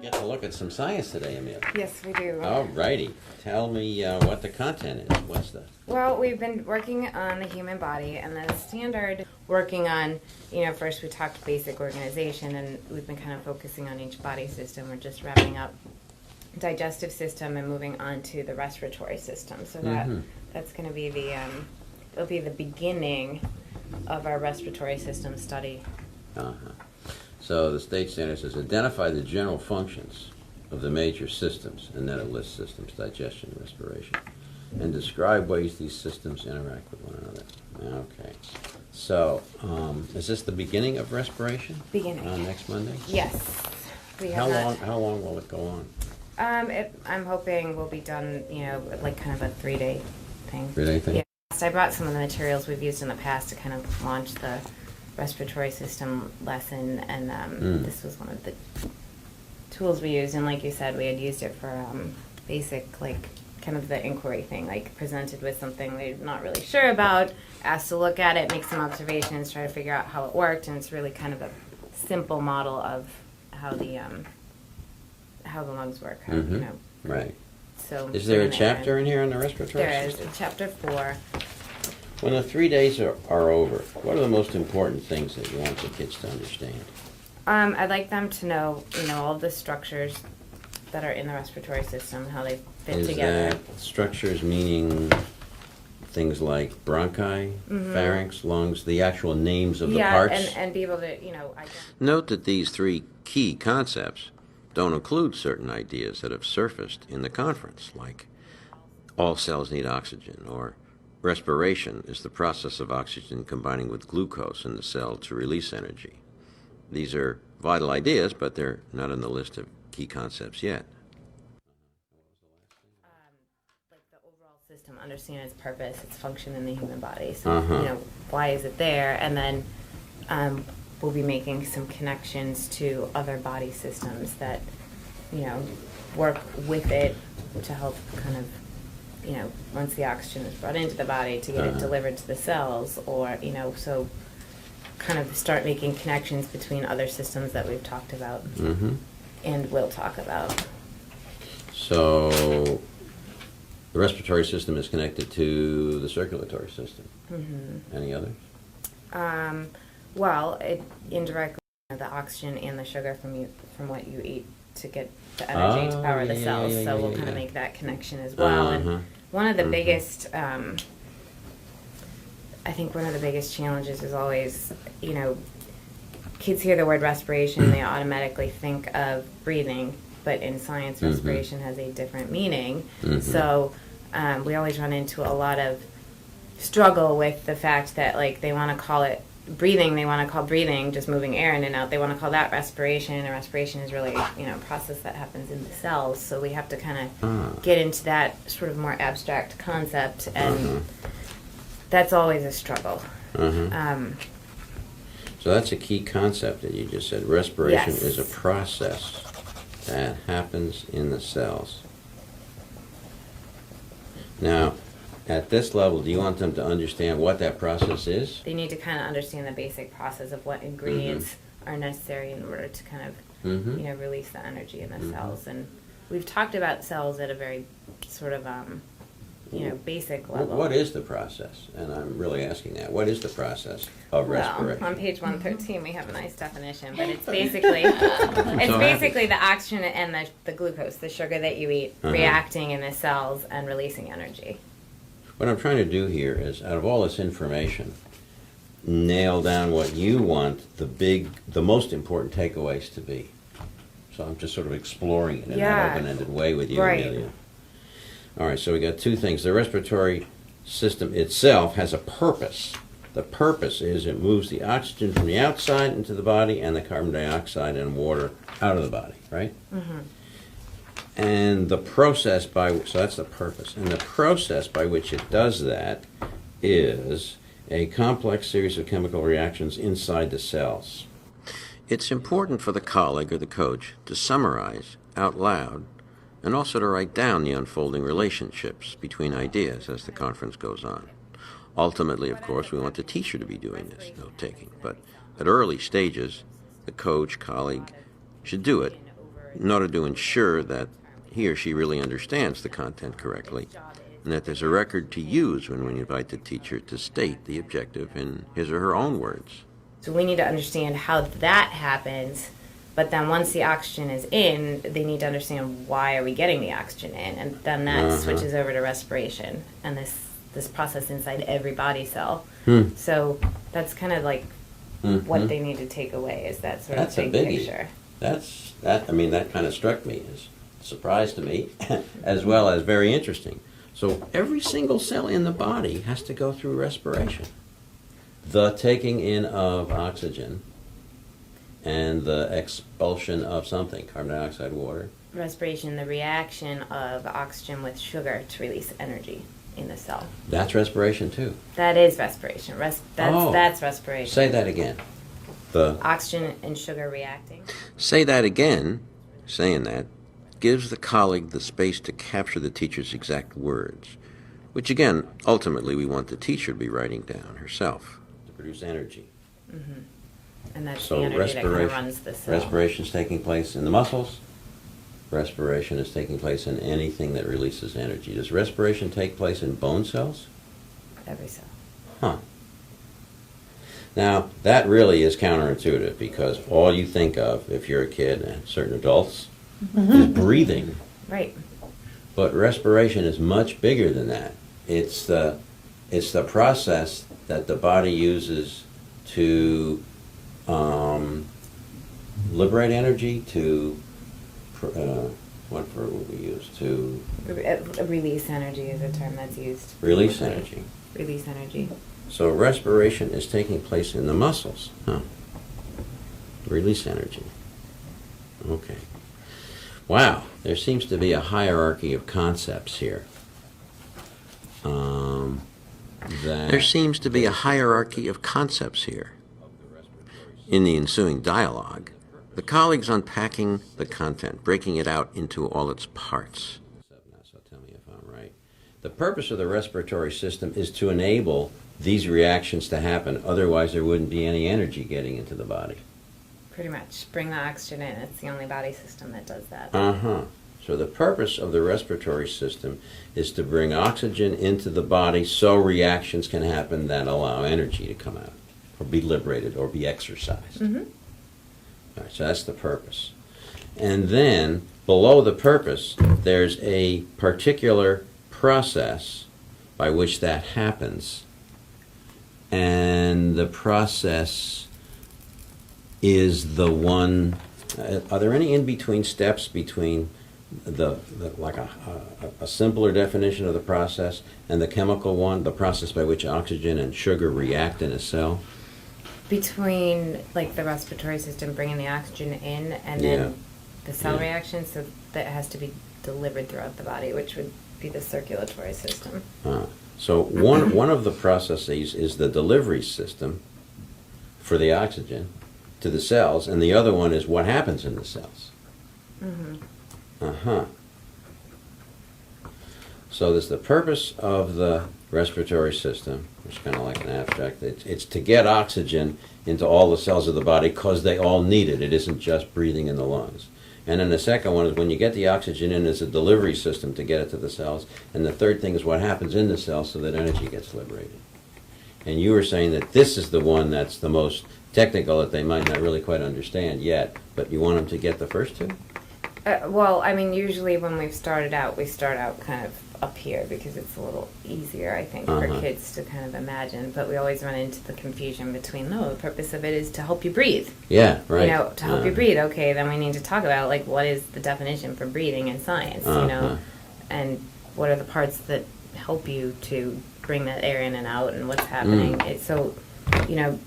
get to look at some science today, Emil. Yes, we do. All righty. Tell me what the content is. What's the... Well, we've been working on the human body, and the standard working on, first we talked basic organization, and we've been kind of focusing on each body system. We're just wrapping up digestive system and moving on to the respiratory system. So that's going to be it'll be the beginning of our respiratory system study. So the state standard says identify the general functions of the major systems, and then it lists systems, digestion, respiration, and describe ways these systems interact with one another. Okay. So is this the beginning of respiration? Beginning. Next Monday? Yes. How long will it go on? I'm hoping we'll be done, like kind of a 3-day thing. 3-day thing? Yeah. So I brought some of the materials we've used in the past to kind of launch the respiratory system lesson, and this was one of the tools we used. And like you said, we had used it for basic, like, kind of the inquiry thing, like presented with something we're not really sure about, asked to look at it, make some observations, try to figure out how it worked, and it's really kind of a simple model of how the lungs work. Right. So is there a chapter in here on the respiratory system? system? There is, chapter 4. When the 3 days are over, what are the most important things that you want the kids to understand? I'd like them to know, all of the structures that are in the respiratory system, how they fit together. Is that structures meaning things like bronchi, pharynx, lungs, the actual names of the parts? Yeah, and be able to, Note that these 3 key concepts don't include certain ideas that have surfaced in the conference, like all cells need oxygen, or respiration is the process of oxygen combining with glucose in the cell to release energy. These are vital ideas, but they're not in the list of key concepts yet. Like the overall system, understand its purpose, its function in the human body. So, why is it there? And then we'll be making some connections to other body systems that, work with it to help kind of, once the oxygen is brought into the body, to get it delivered to the cells, or, so kind of start making connections between other systems that we've talked about and will talk about. So the respiratory system is connected to the circulatory system. Any others? Well, it indirectly, the oxygen and the sugar from what you eat to get the energy to power the cells. So we'll kind of make that connection as well. And one of the biggest, I think one of the biggest challenges is always, kids hear the word respiration, they automatically think of breathing, but in science, respiration has a different meaning. So we always run into a lot of struggle with the fact that, like, they want to call it breathing, they want to call breathing just moving air in and out. They want to call that respiration, and respiration is really, a process that happens in the cells. So we have to kind of get into that sort of more abstract concept, and that's always a struggle. So that's a key concept that you just said. Respiration is a process that happens in the cells. Now, at this level, do you want them to understand what that process is? They need to kind of understand the basic process of what ingredients are necessary in order to kind of, release the energy in the cells. And we've talked about cells at a very sort of, basic level. What is the process? And I'm really asking that. What is the process of respiration? On page 113 we have a nice definition, but it's basically the oxygen and the glucose, the sugar that you eat, reacting in the cells and releasing energy. What I'm trying to do here is, out of all this information, nail down what you want the most important takeaways to be. So I'm just sort of exploring it in that open-ended way with you, Amelia. All right, so we got 2 things. The respiratory system itself has a purpose. The purpose is it moves the oxygen from the outside into the body and the carbon dioxide and water out of the body, right? And the process so that's the purpose. And the process by which it does that is a complex series of chemical reactions inside the cells. It's important for the colleague or the coach to summarize out loud and also to write down the unfolding relationships between ideas as the conference goes on. Ultimately, of course, we want the teacher to be doing this note-taking, but at early stages, the coach, colleague should do it in order to ensure that he or she really understands the content correctly, and that there's a record to use when we invite the teacher to state the objective in his or her own words. So we need to understand how that happens, but then once the oxygen is in, they need to understand why are we getting the oxygen in, and then that switches over to respiration and this process inside every body cell. So that's kind of like what they need to take away is that sort That's of a big biggie. picture. That kind of struck me as a surprise to me, as well as very interesting. So every single cell in the body has to go through respiration. The taking in of oxygen and the expulsion of something, carbon dioxide, water. Respiration, the reaction of oxygen with sugar to release energy in the cell. That's respiration too. That is respiration. That's respiration. Say that again. The Oxygen and sugar reacting. Say that again. Saying that gives the colleague the space to capture the teacher's exact words, which again, ultimately we want the teacher to be writing down herself. To produce energy. And that's So the energy that kind of runs the cell. respiration is taking place in the muscles. Respiration is taking place in anything that releases energy. Does respiration take place in bone cells? Every cell. Huh. Now, that really is counterintuitive because all you think of, if you're a kid and certain adults, is breathing. Right. But respiration is much bigger than that. It's the process that the body uses to liberate energy, to what verb would we use? To Release energy is a term that's used. release energy. Release energy. So respiration is taking place in the muscles. Huh. Release energy. Okay. Wow, there seems to be a hierarchy of concepts here. There seems to be a hierarchy of concepts here. In the ensuing dialogue, the colleagues unpacking the content, breaking it out into all its parts. So tell me if I'm right. The purpose of the respiratory system is to enable these reactions to happen. Otherwise, there wouldn't be any energy getting into the body. Pretty much. Bring the oxygen in. It's the only body system that does that. So the purpose of the respiratory system is to bring oxygen into the body so reactions can happen that allow energy to come out, or be liberated, or be exercised. All right, so that's the purpose. And then, below the purpose, there's a particular process by which that happens. And the process is the one. Are there any in-between steps between the like a simpler definition of the process and the chemical one, the process by which oxygen and sugar react in a cell? Between like the respiratory system bringing the oxygen in and then the cell reaction, so that has to be delivered throughout the body, which would be the circulatory system. So one of the processes is the delivery system for the oxygen to the cells, and the other one is what happens in the cells. So there's the purpose of the respiratory system, which is kind of like an abstract. It's to get oxygen into all the cells of the body because they all need it. It isn't just breathing in the lungs. And then the second one is when you get the oxygen in, there's a delivery system to get it to the cells. And the third thing is what happens in the cells so that energy gets liberated. And you were saying that this is the one that's the most technical that they might not really quite understand yet, but you want them to get the first two? Well, I mean, usually when we start out kind of up here because it's a little easier, I think, for kids to kind of imagine. But we always run into the confusion between, no, the purpose of it is to help you breathe. Yeah, right. You know, to help you breathe. Okay, then we need to talk about, like, what is the definition for breathing in science, you know, and what are the parts that help you to bring that air in and out and what's happening. So, you know,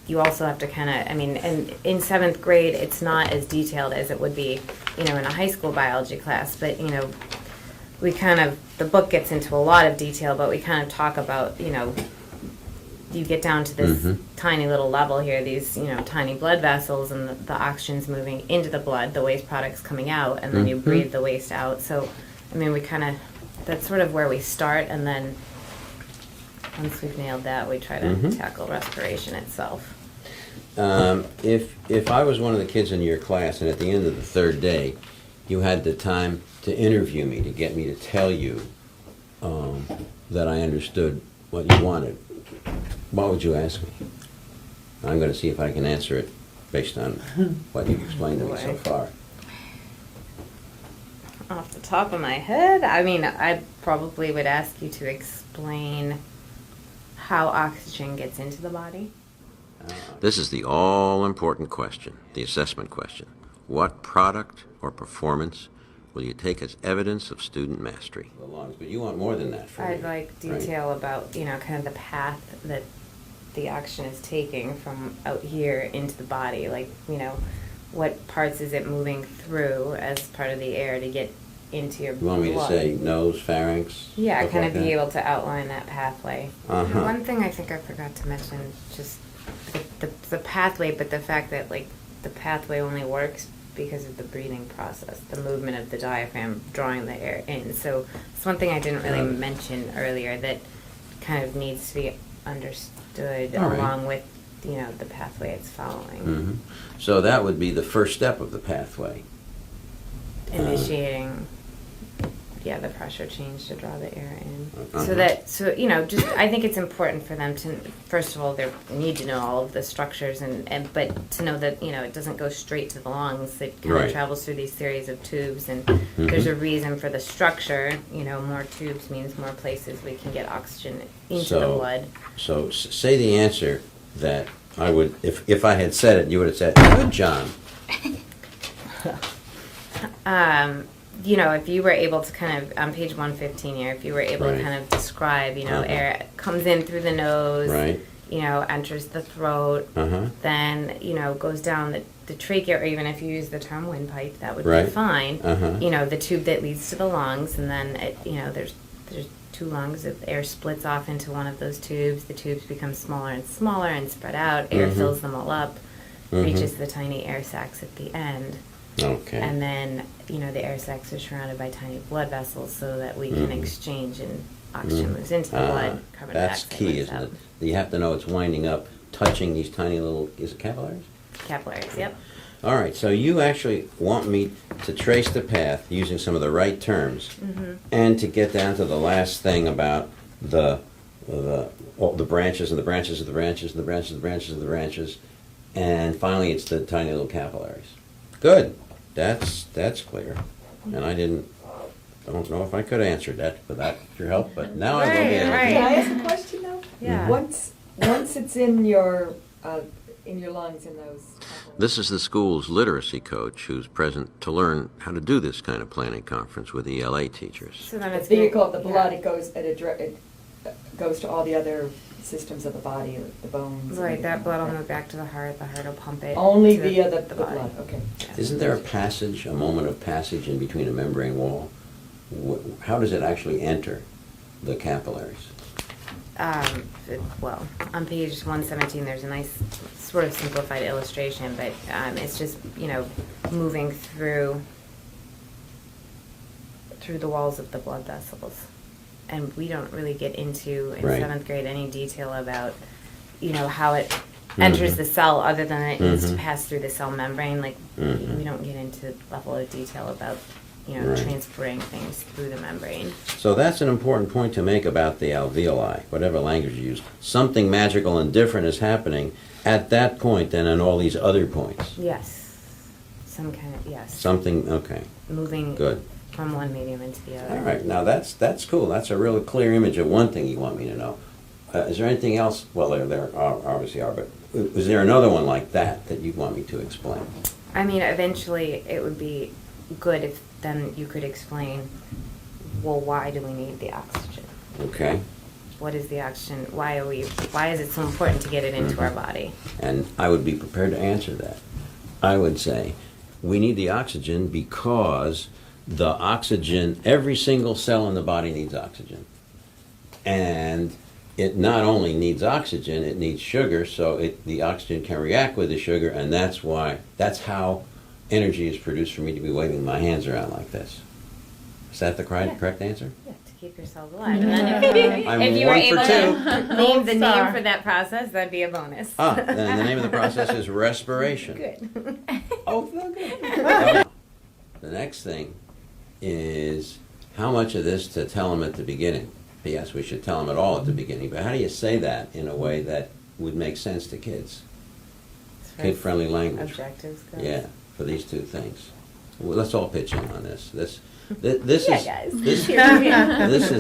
you also have to kind of, I mean, and in 7th grade, it's not as detailed as it would be, you know, in a high school biology class, but, you know, we kind of, the book gets into a lot of detail, but we kind of talk about, you know, you get down to this tiny little level here, these, you know, tiny blood vessels, and the oxygen's moving into the blood, the waste products coming out, and then you breathe the waste out. So, I mean, we kind of, that's sort of where we start, and then once we've nailed that, we try to tackle respiration itself. If I was one of the kids in your class, and at the end of the third day, you had the time to interview me, to get me to tell you that I understood what you wanted, what would you ask me? I'm going to see if I can answer it based on what you've explained to me so far. Off the top of my head, I mean, I probably would ask you to explain how oxygen gets into the body. This is the all-important question, the assessment question. What product or performance will you take as evidence of student mastery? The lungs, but you want more than that from I'd me, like detail about, kind of the path that the oxygen is taking from out here into the body. Like, what parts is it moving through as part of the air to get into your blood? You want me to say nose, pharynx? Yeah, stuff kind like of be that? able to outline that pathway. Uh-huh. One thing I think I forgot to mention, just the pathway, but the fact that, like, the pathway only works because of the breathing process, the movement of the diaphragm drawing the air in. So it's one thing I didn't really mention earlier that kind of needs to be understood All right. along with, the pathway it's following. Mm-hmm. So that would be the first step of the pathway. Initiating, the pressure change to draw the air in. Uh-huh. So just I think it's important for them to, first of all, they need to know all of the structures but to know that, it doesn't go straight to the lungs. It kind Right. of travels through these series of tubes, and Mm-hmm. there's a reason for the structure. More tubes means more places we can get oxygen into the blood. So say the answer that I would, if I had said it, you would have said, good, John. If you were able to kind of, on page 115 here, if you were able Right. to kind of describe, Uh-huh. air comes in through the nose, Right. Enters the throat, Uh-huh. then, goes down the trachea, or even if you use the term windpipe, that would be Right. fine. Uh-huh. The tube that leads to the lungs, and then, there's two lungs. If air splits off into one of those tubes, the tubes become smaller and smaller and spread out. Air Mhm. fills them all up, Mhm. reaches the tiny air sacs at the end. Okay. And then, the air sacs are surrounded by tiny blood vessels so that we can Mhm. exchange and oxygen moves into the blood, carbon That's dioxide key, moves isn't out. it? You have to know it's winding up, touching these tiny little, is it capillaries? Capillaries, yep. All right, so you actually want me to trace the path using some of the right terms, and to get down to the last thing about the branches and the branches of the branches and the branches of the branches of the branches, and finally it's the tiny little capillaries. Good, that's clear, and I don't know if I could answer that without your help, but now I will be able to. Right. Can I ask a question though? Yeah. Once it's in your lungs in those. This is the school's literacy coach who's present to learn how to do this kind of planning conference with ELA teachers. So then The it's vehicle of the gonna- blood, it goes to all the other systems of the body, like the bones. Right, and- that blood will move back to the heart will pump it. Only to via the body. blood, okay. Isn't there a passage, a moment of passage in between a membrane wall? How does it actually enter the capillaries? Well, on page 117, there's a nice sort of simplified illustration, but it's just, moving through the walls of the blood vessels. And we don't really get into, in Right. 7th grade, any detail about, how it enters the cell, other than it needs to pass through the cell membrane. Like, we don't get into level of detail about, Right. transporting things through the membrane. So that's an important point to make about the alveoli, whatever language you use. Something magical and different is happening at that point than at all these other points. Yes. Some kind of, yes. Something, okay, Moving good. from one medium into the other. All right, now that's cool. That's a real clear image of one thing you want me to know. Is there anything else? Well, there obviously are, but is there another one like that you want me to explain? I mean, eventually it would be good if then you could explain, well, why do we need the oxygen? Okay, What is the oxygen? Why is it so important to get it into our body? and I would be prepared to answer that. I would say, we need the oxygen because the oxygen, every single cell in the body needs oxygen. And it not only needs oxygen, it needs sugar, so the oxygen can react with the sugar, and that's how energy is produced for me to be waving my hands around like this. Is that the correct answer? Yeah, to keep yourself alive. And then I'm if you were one for able two. to name the name for that process, that'd be a bonus. Then the name of the process is respiration. Good. Oh, well, good. The next thing is how much of this to tell them at the beginning. Yes, we should tell them it all at the beginning, but how do you say that in a way that would make sense to kids? As far as Kid-friendly language. Objectives goes. Yeah, for these two things. Well, let's all pitch in on this. This Yeah, is guys. this, Yeah. this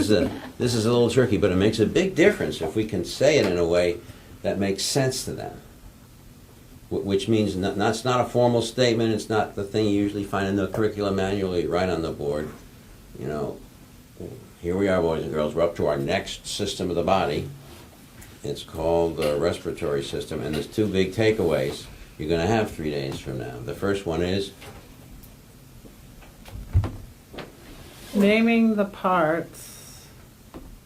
is a little tricky, but it makes a big difference if we can say it in a way that makes sense to them. Which means it's not a formal statement. It's not the thing you usually find in the curriculum manual you write on the board. You know, here we are, boys and girls. We're up to our next system of the body. It's called the respiratory system, and there's two big takeaways you're going to have 3 days from now. The first one is naming the parts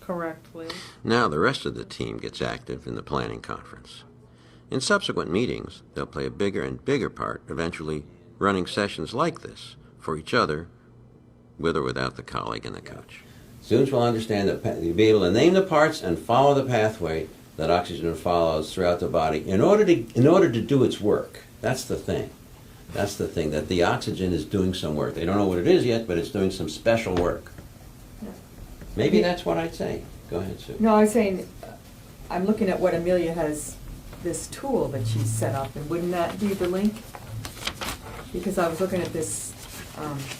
correctly. now the rest of the team gets active in the planning conference. In subsequent meetings, they'll play a bigger and bigger part, eventually running sessions like this for each other, with or without the colleague and the coach. Students will understand that you'll be able to name the parts and follow the pathway that oxygen follows throughout the body in order to do its work. That's the thing. That's the thing, that the oxygen is doing some work. They don't know what it is yet, but it's doing some special work. Maybe that's what I'd say. Go ahead, Sue. No, I was saying, I'm looking at what Amelia has, this tool that she's set up, and wouldn't that be the link? Because I was looking at this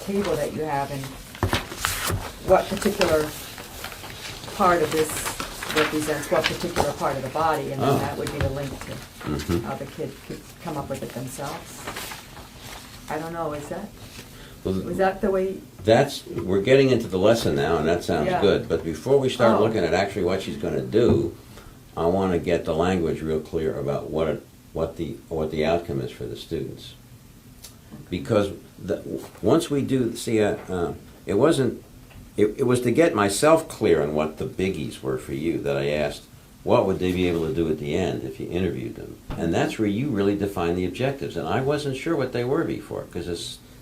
table that you have, and what particular part of this represents what particular part of the body, and then that would be the link to how the kid could come up with it themselves. I don't know, was that the way? We're getting into the lesson now, and that sounds Yeah. good. But before we start Oh. looking at actually what she's going to do, I want to get the language real clear about what the outcome is for the students. Because once we do see it wasn't. It was to get myself clear on what the biggies were for you that I asked, what would they be able to do at the end if you interviewed them? And that's where you really define the objectives. And I wasn't sure what they were before, because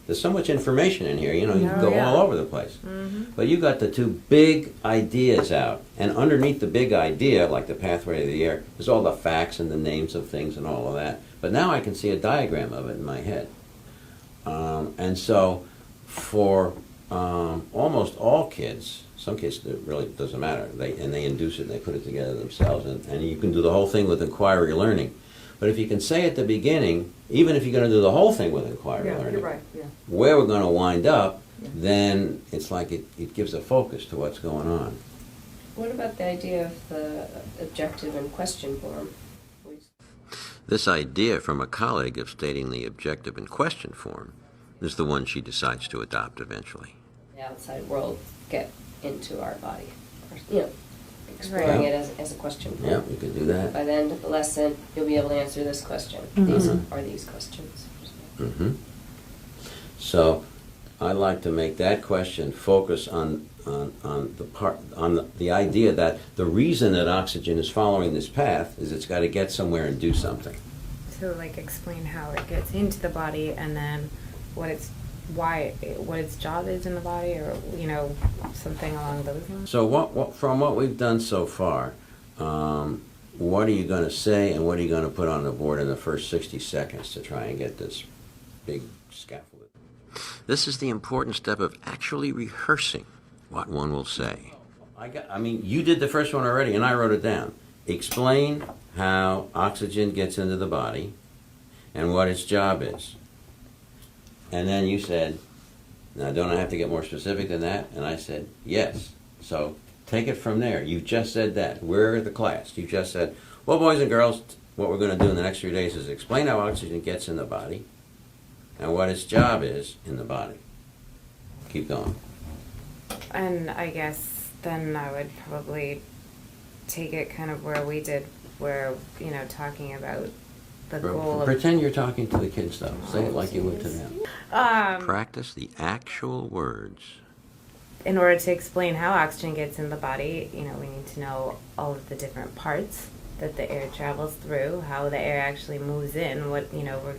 there's so much information in here, you can go all over the place. Mm-hmm. But you got the two big ideas out. And underneath the big idea, like the pathway of the air, is all the facts and the names of things and all of that. But now I can see a diagram of it in my head. And so for almost all kids, some kids it really doesn't matter. They induce it and they put it together themselves, and you can do the whole thing with inquiry learning. But if you can say at the beginning, even if you're going to do the whole thing with inquiry learning, You're right, yeah. where we're going to wind up, Yeah. then it's like it gives a focus to what's going on. What about the idea of the objective and question form? This idea from a colleague of stating the objective in question form is the one she decides to adopt eventually. The outside world get into our body, or, exploring Right. it as a question form. Yeah, we could do that. By the end of the lesson, you'll be able to answer this question. Mhm. These are these questions. Mm-hmm. So I'd like to make that question focus on the idea that the reason that oxygen is following this path is it's got to get somewhere and do something. So like explain how it gets into the body, and then what its job is in the body, or something along those lines. So from what we've done so far, what are you going to say and what are you going to put on the board in the first 60 seconds to try and get this big scaffold? This is the important step of actually rehearsing what one will say. You did the first one already, and I wrote it down. Explain how oxygen gets into the body and what its job is. And then you said, now don't I have to get more specific than that? And I said, yes. So take it from there. You just said that. We're the class. You just said, well, boys and girls, what we're going to do in the next 3 days is explain how oxygen gets in the body and what its job is in the body. Keep going. And I guess then I would probably take it kind of where we did, where, talking about the goal of... Pretend you're talking to the kids, though. Say it like you would to them. Practice the actual words. In order to explain how oxygen gets in the body, we need to know all of the different parts that the air travels through, how the air actually moves in, what, we're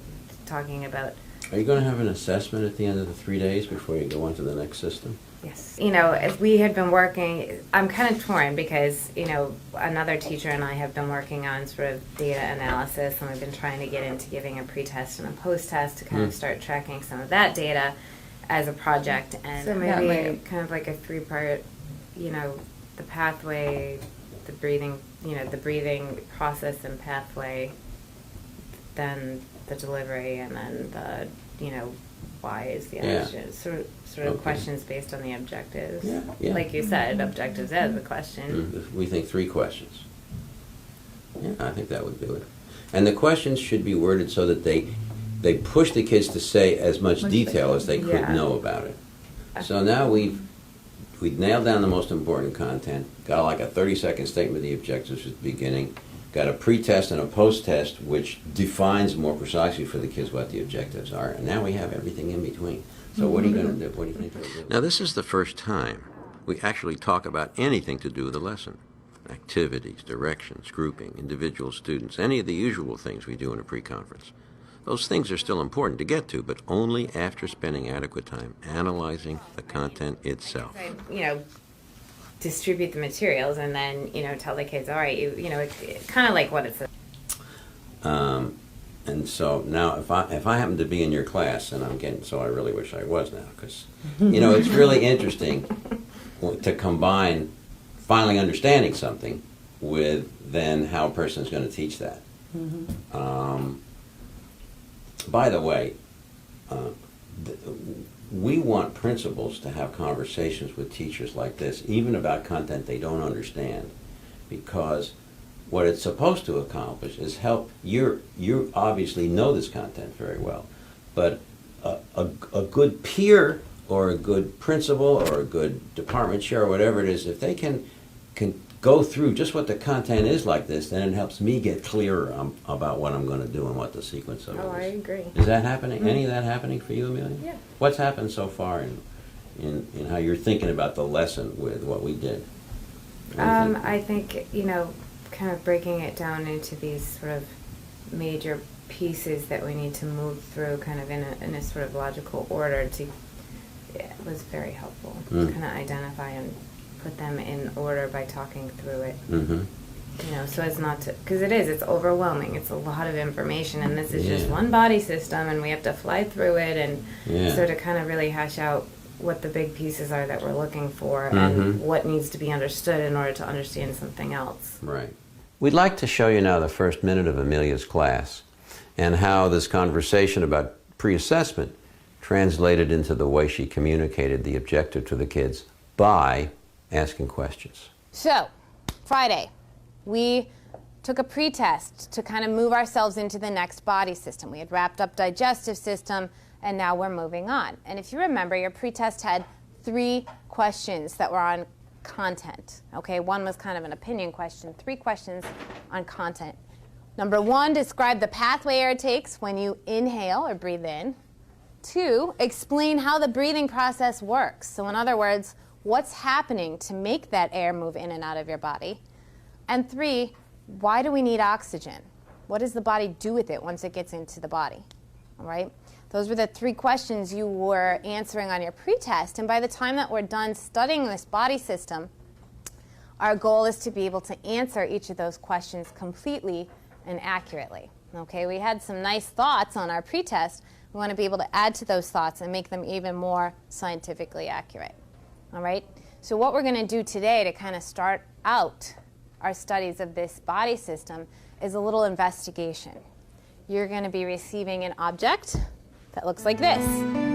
talking about. Are you going to have an assessment at the end of the 3 days before you go on to the next system? Yes. As we had been working, I'm kind of torn because, another teacher and I have been working on sort of data analysis, and we've been trying to get into giving a pre-test and a post-test to kind of start tracking some of that data. as a project, and so That maybe might- kind of like a 3-part, you know, the pathway, the breathing, you know, the breathing process and pathway, then the delivery, and then the, you know, why is the Yeah. action, sort of Okay. questions based on the objectives. Yeah, yeah. Like you said, objectives as a question. We think 3 questions. Yeah, I think that would do it. And the questions should be worded so that they push the kids to say as much detail as they could Yeah. know about it. So now we've nailed down the most important content, got like a 30-second statement of the objectives at the beginning, got a pre-test and a post-test which defines more precisely for the kids what the objectives are, and now we have everything in between. So what are you going to do? What do you think they'll do? Now this is the first time we actually talk about anything to do with the lesson. Activities, directions, grouping, individual students, any of the usual things we do in a pre-conference. Those things are still important to get to, but only after spending adequate time analyzing the content itself. You know, distribute the materials and then, you know, tell the kids, all right, you know, it's kind of like what it's. And so now, if I happen to be in your class, and I'm getting, so I really wish I was now, because, you know, it's really interesting to combine finally understanding something with then how a person is going to teach that. By the way, we want principals to have conversations with teachers like this, even about content they don't understand, because what it's supposed to accomplish is help. You obviously know this content very well, but a good peer or a good principal or a good department chair or whatever it is, if they can go through just what the content is like this, then it helps me get clearer about what I'm going to do and what the sequence of it is. Oh, I agree. Is that happening? Any of that happening for you, Amelia? Yeah. What's happened so far in how you're thinking about the lesson with what we did? What do you think? I think, you know, kind of breaking it down into these sort of major pieces that we need to move through kind of in a sort of logical order was very helpful to kind of identify and put them in order by talking through it. Mm-hmm. You know, so as not to, because it's overwhelming. It's a lot of information, and this is just Yeah. one body system, and we have to fly through it and Yeah. sort of kind of really hash out what the big pieces are that we're looking for Mhm. and what needs to be understood in order to understand something else. Right. We'd like to show you now the first minute of Amelia's class and how this conversation about pre-assessment translated into the way she communicated the objective to the kids by asking questions. So, Friday, we took a pre-test to kind of move ourselves into the next body system. We had wrapped up digestive system, and now we're moving on. And if you remember, your pre-test had 3 questions that were on content. Okay, one was kind of an opinion question, 3 questions on content. Number 1, describe the pathway air takes when you inhale or breathe in. 2, explain how the breathing process works. So in other words, what's happening to make that air move in and out of your body? And 3, why do we need oxygen? What does the body do with it once it gets into the body? All right? Those were the 3 questions you were answering on your pretest. And by the time that we're done studying this body system, our goal is to be able to answer each of those questions completely and accurately. Okay? We had some nice thoughts on our pretest. We want to be able to add to those thoughts and make them even more scientifically accurate. All right? So what we're going to do today to kind of start out our studies of this body system is a little investigation. You're going to be receiving an object that looks like this.